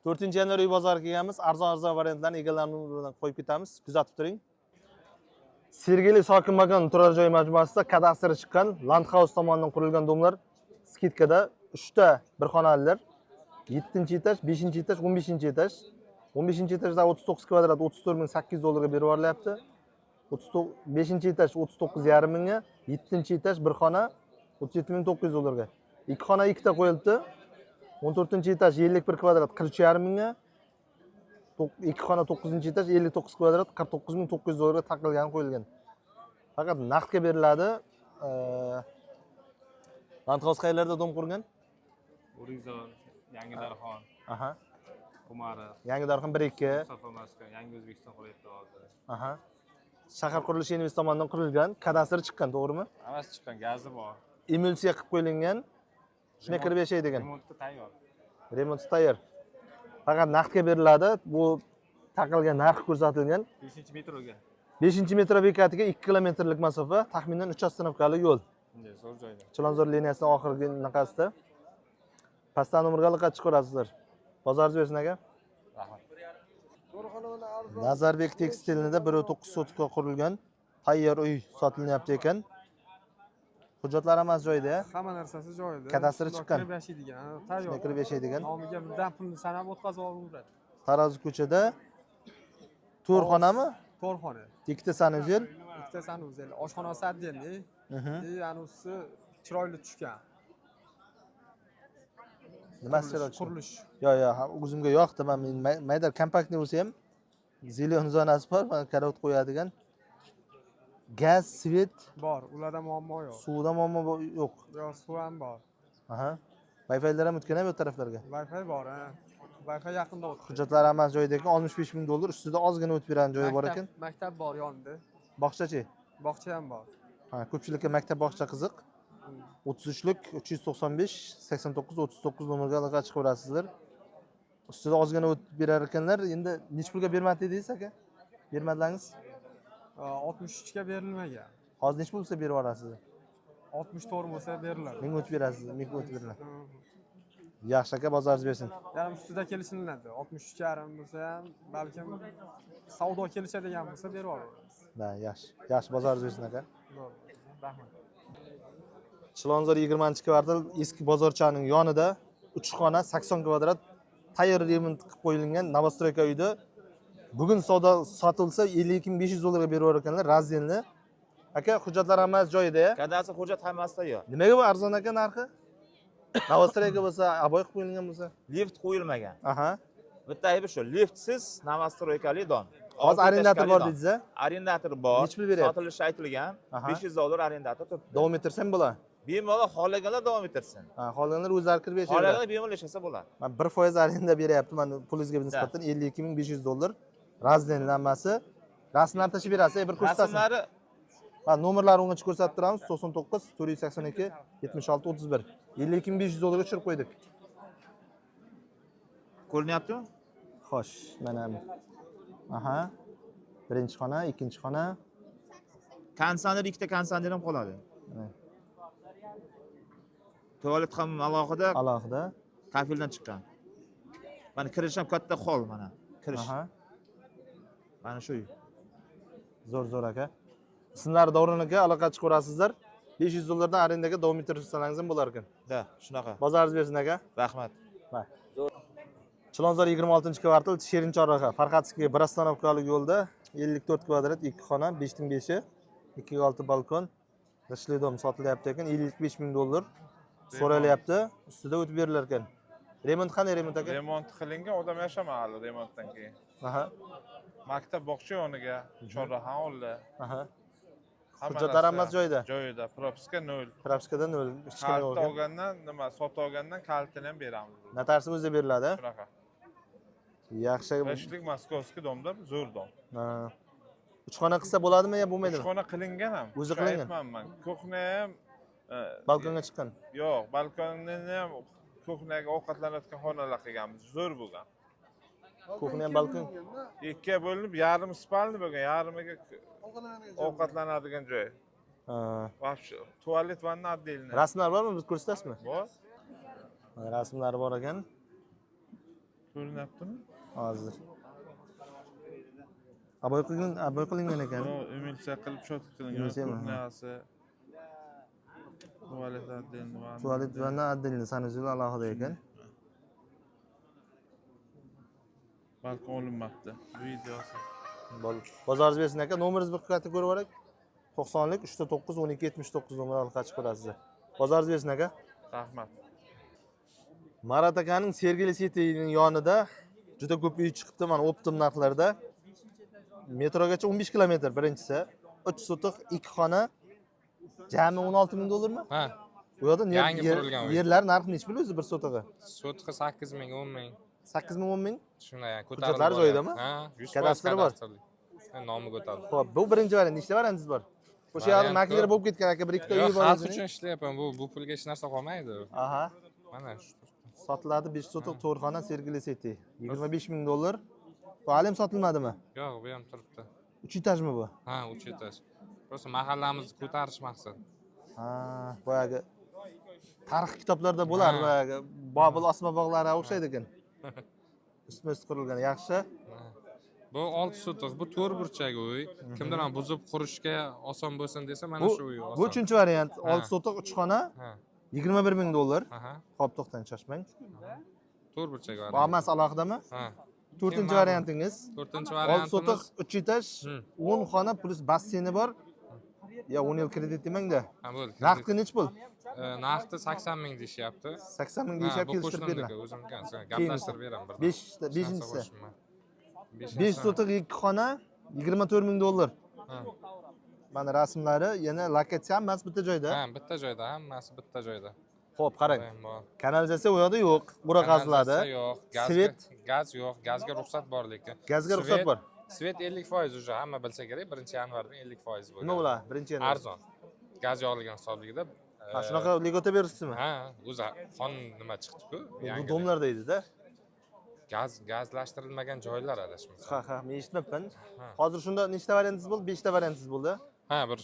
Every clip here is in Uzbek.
4-yanvar uy bozoriga kelganmiz. Arzon variantlarni egalarimiz bilan qo'yib ketamiz. Kuzatib turing. Sergeli sokin makon turar joy majmuasida kadastri chiqqan Landhaus tomonidan qurilgan domlar skidkada 3 ta bir xonalilar 7-etaj, 5-etaj, 15-etaj. 15-etajda 39 kvadrat 34.800 dollarga berib yuborilyapti. 5-etaj 39.5 mingga, 7-etaj bir xona 37.900 dollarga. 2 xona 2 ta qo'yilibdi. 14-etaj 51 kvadrat 43.5 mingga, 2 xona 9-etaj 59 kvadrat 49.900 dollarga taqilgan qo'yilgan. Faqat naqdga beriladi. Landhaus qayerlarda dom qurgan? Urizor, Yangi Darxon. Aha. Qumari. Yangi Darxon 1-2. Mustafa Maskan, Yangi O'zbekiston quryapti hozir. Aha. Shahar qurilish invest tomonidan qurilgan, kadastri chiqqan, to'g'rimi? Hammasi chiqqan, gazi bor. Emulsiya qilib qo'yilgan. Shunga kirib yashaydigan. Remontga tayyor. Remont tayyor. Faqat naqdga beriladi. Bu taqilgan narx ko'rsatilgan. 5-metroga. 5-metro bekatiga 2 kilometrlik masofa, taxminan 3 ostanovkali yo'l. Bunday zo'r joyda. Chilonzor liniyasining oxirgi naqasida. Pastdan nomerga aloqa chiqarasizlar. Bozoringiz bersin aka. Rahmat. Nazarbek tekstilida 1.9 sotka qurilgan tayyor uy sotilyapti ekan. Hujjatlar hammasi joyida. Hamma narsasi joyida. Kadastri chiqqan. Kirib yashaydigan, tayyor. Kirib yashaydigan. Nomiga birdan pulni sanab o'tkazib olaveradi. Tarozi ko'chada 4 xonami? 4 xona. Ikkita sanuzel. Ikkita sanuzel, oshxonasi отдельный. Anusi chiroyli tushgan. Nimasi chiroyli? Qurilish. Yo'q, o'zimga yoqdi. Men mayda kompaktni bo'lsa ham zelion zonasi bor, mana karavot qo'yadigan. Gaz, svet Bor, ularda muammo yo'q. suvda muammo yo'q. Yo'q, suv ham bor. Aha. Wi-Fi'lar ham o'tgan bu taraflarga. Wi-Fi bor, ha. Wi-Fi yaqinda o'tdi. Hujjatlar hammasi joyida ekan, 65 ming dollar, ustida ozgina o'tib beradigan joyi bor ekan. Maktab bor yonida. Bog'chachi? Bog'cha ham bor. Ha, ko'pchilikka maktab bog'cha qiziq. 33lik 395 89 39 nomerga aloqa chiqib berasizlar. Ustida ozgina o'tib berar ekanlar. Endi nech pulga bermadi dedingiz aka? Bermadingiz? 63 ga berilmagan. Hozir nech pul bo'lsa berib yuborasiz? 64 bo'lsa beriladi. Ming o'tib berasiz, ming o'tib beriladi. Yaxshi aka, bozoringiz bersin. Yarim ustida kelishiladi. 63,5 bo'lsa ham, balkim savdo kelishadigan bo'lsa berib yuboramiz. Da, yaxshi. Yaxshi, bozoringiz bersin aka. Rahmat. Chilonzor 20-kvartal eski bozorchaning yonida 3 xona 80 kvadrat tayyor remont qilib qo'yilgan novostroyka uyda bugun savdo sotilsa 52.500 dollarga berib yurar ekanlar, razdelni. Aka, hujjatlar hammasi joyida-ya? Kadastr hujjat hammasi tayyor. Nimaga bu arzon aka narxi? Novostroyka bo'lsa, aboy qilib qo'yilgan bo'lsa? Lift qo'yilmagan. Aha. Bitta aybi shu, liftsiz novostroykali don. Hozir arendator bor dedingiz-a? Arendator bor. Nech pul beryapti? Sotilishi aytilgan. Aha. 500 dollar arendator turibdi. Davom ettirsam bo'ladi. Bemalol xohlaganlar davom ettirsin. Ha, xohlaganlar o'zlari kirib yashaydi. Xohlaganlar bemalol yashasa bo'ladi. Men 1% arenda beryapman, mana pulingizga nisbatan 52.500 dollar. Razdelni hammasi. Rasmlarni tashib berasiz, bir ko'rsatasiz. Rasmlari Ha, nomerlarni o'ngga ko'rsatib turamiz. 99 482 76 31. 52.500 dollarga tushirib qo'ydik. ko'rinyaptimi? Xo'sh, mana. Aha. Birinchi xona, ikkinchi xona. Konditsioner, ikkita konditsioner ham qoladi. Tualet ham alohida, Alohida. kafildan chiqqan. Mana kirish ham katta hol mana. Kirish. Aha. Mana shu. Zo'r aka. Sizlar Davron aka aloqa chiqarasizlar. 500 dollardan arendaga davom ettirsangiz ham bo'lar ekan. Da, shunaqa. Bozoringiz bersin aka. Rahmat. Chilonzor 26-kvartal Sherinchorraha, Farxatskiy bir ostanovkali yo'lda 54 kvadrat 2 xona, 5.5, 2.6 balkon, g'ishli dom sotilyapti ekan, 55 ming dollar so'ralyapti. Ustida o'tib berilar ekan. Remont qanday remont aka? Remont qilingan, odam yashamaydi remontdan keyin. Aha. Maktab bog'cha yoniga, chorraha hovli. Aha. Hamma Hujjatlar narsa hammasi joyida. Joyida, propiska 0. Propiskada 0. Hech kim yo'q. Kalt olgandan, nima, sotib olgandan kaltini ham beramiz. Notarsiz o'zi beriladi. Shunaqa. Yaxshi. Qishlik Moskovskiy domda zo'r dom. Ha. 3 xona qilsa bo'ladimi yo bo'lmaydimi? 3 xona qilingan ham. O'zi qilingan. Aytmanman. Kuxna ham Balkonga chiqqan. yo'q, balkonni ham kuxnaga ovqatlanadigan xonalar qilganmiz. Zo'r bo'lgan. Kuxna ham balkon. Ikkiga bo'linib, yarim spalni bo'lgan, yarimiga ovqatlanadigan joy. Ha. Вообще, tualet vanna отдельно. Rasmlar bormi? Biz ko'rsatasizmi? Bor. Rasmlari bor ekan. Ko'rinyaptimi? Hozir. Aboy qilingan ekan. Yo, emulsiya qilib shot qilingan. Emulsiyami? Kurniyasi. Tualet отдельно. Tualet vanna отдельно sanuzel alohida ekan. Balkon olinmabdi. Videosi. Bozoringiz bersin aka. Nomeringizni bir qattiq ko'rib olaylik. 90lik 39 12 79 nomer orqali chiqib ko'rasiz. Bozoringiz bersin aka. Rahmat. Marat akaning Sergeli City'ning yonida juda ko'p uy chiqibdi mana optim narxlarda. Metrogacha 15 kilometr birinchisi. 3 sotiq 2 xona. Jami 16 ming dollarmi? Ha, Bu yerda yangi qurilgan uy. yerlar narxi nechi pul o'zi bir sotig'i? Sotqi 8 ming, 10 ming. 8 ming 10 ming. Shunday yani Hujjatlari joyidami? Ha, 100% Kadastri bor. kadastrli. Nomi ko'tardi. Xo'p, bu birinchi variant. Nechta variantingiz bor? O'sha yerda Variant makler ko'p. bo'lib ketgan aka, bir ikkita uy Yo'q, bor xalq o'zining. uchun ishlayapman. Bu pulga hech narsa qolmaydi. Aha. Mana shu. Sotiladi 5 sotiq to'rxona Sergeli City. 25 ming dollar. Bu hali ham sotilmadimi? Yo'q, bu ham turibdi. 3 etajmi bu? Ha, 3 etaj. Просто mahallamizni ko'tarish maqsad. Ha, boyagi tarix kitoblarda bo'lar, Ha. boyagi Bobil osma bog'lari o'xshaydi ekan. Ustma-ust qurilgan, yaxshi. Ha. Bu 6 sotiq, bu 4 burchak uy. Kimdir ham buzib qurishga oson bo'lsin desa, mana Bu shu uy oson. bu uchinchi variant. Ha. 6 sotiq 3 xona, Ha. 21 ming dollar. Aha. Xo'p, to'xtang, shoshmang. 4 burchak Bu bor. hammasi alohidami? Ha. 4-chi ma'lum. variantingiz. 4-chi 6 sotiq variantimiz 3 etaj, 10 xona plus basseyni bor. Ya 10 yil kredit demang-da. ha bo'ldi. Naqdga nechi pul? Narxi 80 ming deyishyapti. 80 ming Ha, deyishib bu kelishtirib qo'shnimniki, beringlar. o'zimniki. Gaplashtirib beraman birdan. 5-inchisi. 5 5 sotiq 2 xona, 24 ming dollar. Ha. Mana rasmlari, yana lokatsiya hammasi bitta joyda. Ha, bitta joyda, hammasi bitta joyda. Xo'p, qarang. Doim bor. Kanalizatsiya u yoqda yo'q. Bura qaziladi. Kanalizatsiya yo'q, Svet? gaz yo'q, gazga ruxsat bor lekin. Gazga ruxsat bor. Svet 50% уже hamma bilsa kerak, 1-yanvardan 50% bo'lgan. Nima bo'lar? Birinchi yana. Arzon. Gaz yo'qligini hisobligida. Ha, shunaqa ligota berasizmi? Ha, o'zi qonun nima chiqdi-ku? Bu domlarda edi-da. Gazlashtirilmagan joylar adashmasam. Ha, men eshitmabman. Ha. Hozir shunda nechta variantingiz bo'ldi? 5 ta variantingiz bo'ldi. Ha, bir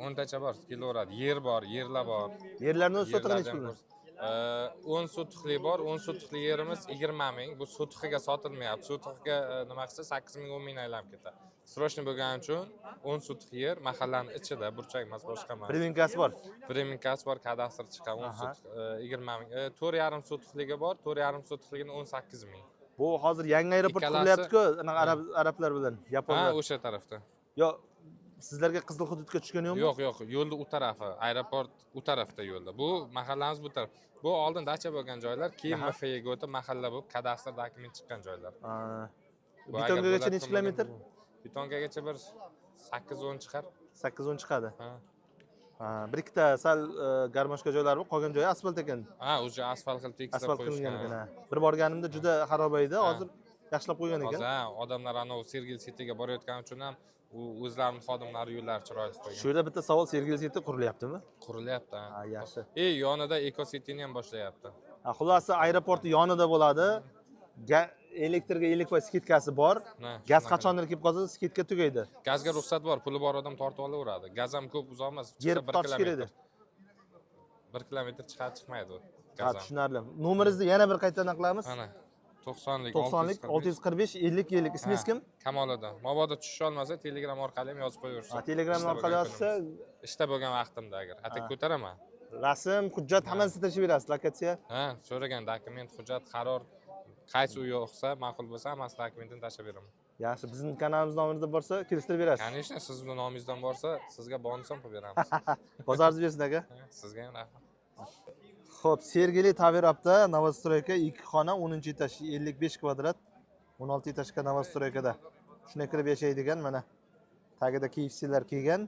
10 tacha bor, kelaveradi. Yer bor, yerlar bor. Yerlarni o'z sotig'i nechi Yerlardan pul? 10 sotiqli bor, 10 sotiqli yerimiz 20 ming. Bu sotiqiga sotilmayapti. Sotiqiga nima qilsa 8 ming, 10 mingdan aylanib ketadi. Srochniy bo'lgani uchun 10 sotiq yer mahallani ichida, burchak emas, boshqa emas. Privinkasi bor. Privinkasi bor, kadastr chiqqan 10 sotiq 20 ming. 4,5 sotiqligi bor, 4,5 sotiqligini 18 ming. Bu hozir yangi aeroport Ikkalasi- qurilyapti-ku, anaqa arablar bilan, Ha, yaponlar. o'sha tarafda. Yo, sizlarga qizil hududga tushgani yo'qmi? Yo'q, yo'lda u tarafi, aeroport u tarafda yo'lda. Bu mahallamiz bu taraf. Bu oldin dacha bo'lgan joylar, keyin MFAga o'tib mahalla bo'lib kadastr dokument chiqqan joylar. Ha. Bu agar Betongagacha bo'ladigan necha kilometr? bo'lgan- Betongagacha bir 8-10 chiqar. 8-10 chiqadi. Ha. Ha, bir ikkita sal garmoshka joylari bor, qolgan joyi asfalt ekan. Ha, o'sha asfalt qilib tekislab Asfalt qo'yishgan. qilingan ekan. Ha. Bir borganimda juda xaroba edi, hozir yaxshilab qo'ygan ekan. Hozir odamlar anavi Sergel City'ga borayotgani uchun ham o'zlarining xodimlari yo'llari chiroyli Shu qo'ygan. yerda bitta savol, Sergeli City qurilyaptimi? Qurilyapti. Ha, yaxshi. Yonida Eco City'ni ham boshlayapti. Ha, xulosa aeroporti yonida bo'ladi. Elektrga 50% skitkasi bor. Ha, Gaz shunaqa. qachondir kelib qolsa, skitka tugaydi. Gazga ruxsat bor, puli bor odam tortib olaveradi. Gaz ham ko'p uzoq emas. Yer chiqsa bir tortish kerak edi. 1 kilometr chiqmaydi u. Ha, Gaz ham. tushunarli. Nomeringizni yana bir qaytadan qilamiz. Mana 90lik 90lik 645 50 50. Ismingiz kim? Kamoliddin. Mabodo tushisha olmasa Telegram orqali ham yozib qo'yaversin. Ha, Telegram Ishda orqali bo'lgan yozsa, kunimda. Ishda bo'lgan vaqtimda agar. Atak ko'taraman. rasm, hujjat hammasini tashib berasiz, lokatsiya. Ha, so'ragan dokument, hujjat, qaror qaysi uy yo'qsa, ma'qul bo'lsa, hammasi dokumentini tashlab beraman. Yaxshi, bizning kanalimiz nomimizda bo'lsa, kelishtirib berasiz. Конечно, sizni nomingizdan borsa, sizga bonus ham qilib beramiz. Bozoringiz bersin aka. Ha, sizga ham rahmat. Xo'p, Sergeli Taverapda Novostroyka 2 xona 10-etaj 55 kvadrat 16 etajga Novostroykada. Shuna kirib yashaydigan mana tagida KFC'lar kelgan.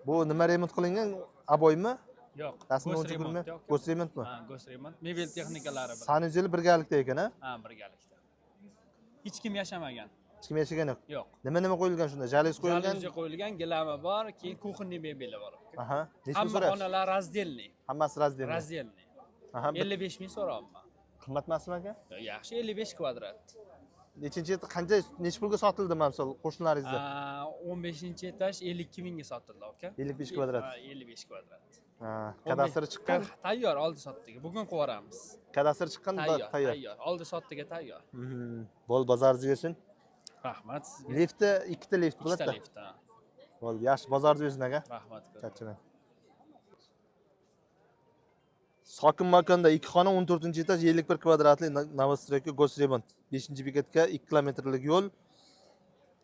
Bu nima remont qilingan? Aboymi? Yo'q. Rasmiy Go'sht o'chirma? remont yo'q. Go'sht remontmi? Ha, go'sht remont. Mebel texnikalari bilan. Sanuzeli birgalikda ekan, ha? Ha, birgalikda. Hech kim yashamagan. Hech kim yashagan yo'q. Yo'q. Nima qo'yilgan shunda? Jaluz qo'yilgan? Jaluzi qo'yilgan, gilami bor, keyin kuxonniy mebeli bor. Aha. Necha Hamma so'rash? xonalar razdelniy. Hammasi razdemli. Razdelniy. Aha. 55 ming so'rayapman. Qimmat emasmi aka? Yaxshi 55 kvadrat. Nechinchi qancha necha pulga sotildi misol qo'shnilaringizda? 15-etaj 52 mingga sotildi, aka. 55 kvadrat. Ha, 55 kvadrat. Ha, kadastri chiqqan. Tayyor oldi sotdiga. Bugun qilib yuboramiz. Kadastri chiqqan, Tayyor, tayyor. tayyor. Oldi sotdiga tayyor. Bo'l, bozoringiz bersin. Rahmat sizga. Lifti, ikkita lift Ikkita bo'ladi-da. lift, ha. Bo'ldi, yaxshi bozoringiz bersin aka. Rahmat. Charchaman. Sokin makonda 2 xona 14-etaj 51 kvadratli Novostroyka Gosremont. 5-bekatga 2 kilometrlik yo'l.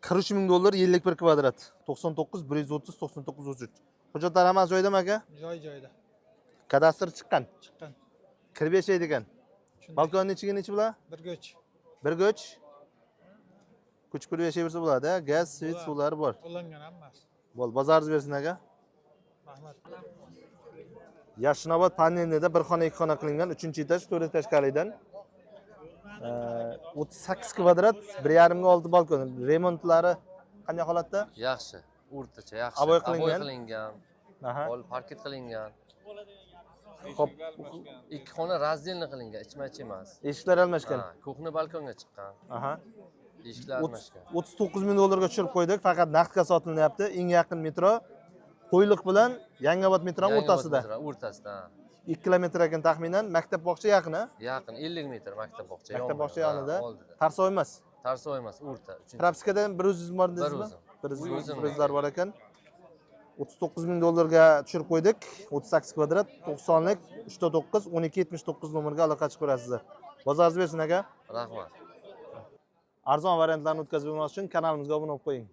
43 ming dollar 51 kvadrat. 99 130 99 33. Hujjatlar hammasi joyidami aka? Joyida. Kadastr chiqqan. Chiqqan. Kirib yashaydi ekan. Balkonning ichiga nechi bular? Bir go'ch. Bir go'ch. Kuch kirib yashayversa bo'ladi, gaz, svit suvlari bor. Qo'llangan hammasi. Bo'l, bozoringiz bersin aka. Rahmat. Yashnobod panelida bir xona 2 xona qilingan 3-etaj 4 etajkalidan 38 kvadrat 1,5 ga 6 balkon. Remontlari qanday holatda? Yaxshi, o'rtacha yaxshi. Aboy qilingan. qilingan. Aha. Pol parket qilingan. Xo'p, Ikki xona razdelni qilingan, ichma-ich emas. eshiklar almashgan. Ha, kuxni balkonga chiqqan. Aha. Eshiklar almashgan. 39 ming dollarga tushirib qo'ydik. Faqat naqdga sotilyapti. Eng yaqin metro Qo'yliq bilan Yangiobod metroning o'rtasida. O'rtasida. 2 kilometr ekan taxminan. Maktab bog'cha yaqin, a? Yaqin 50 metr maktab bog'cha. Maktab bog'cha yonida. Oldida. Tarsoy emas. Tarsoy emas, o'rta. Propiskadan 100 bor dedingizmi? Bir o'zim. 100 bor ekan. 39 ming dollarga tushirib qo'ydik. 38 kvadrat, 90lik 3.9 1279 nomerga aloqa chiqib ko'rasizlar. Bozoringiz bersin aka. Rahmat. Arzon variantlarni o'tkazib bermoq uchun kanalimizga obuna bo'lib qo'ying.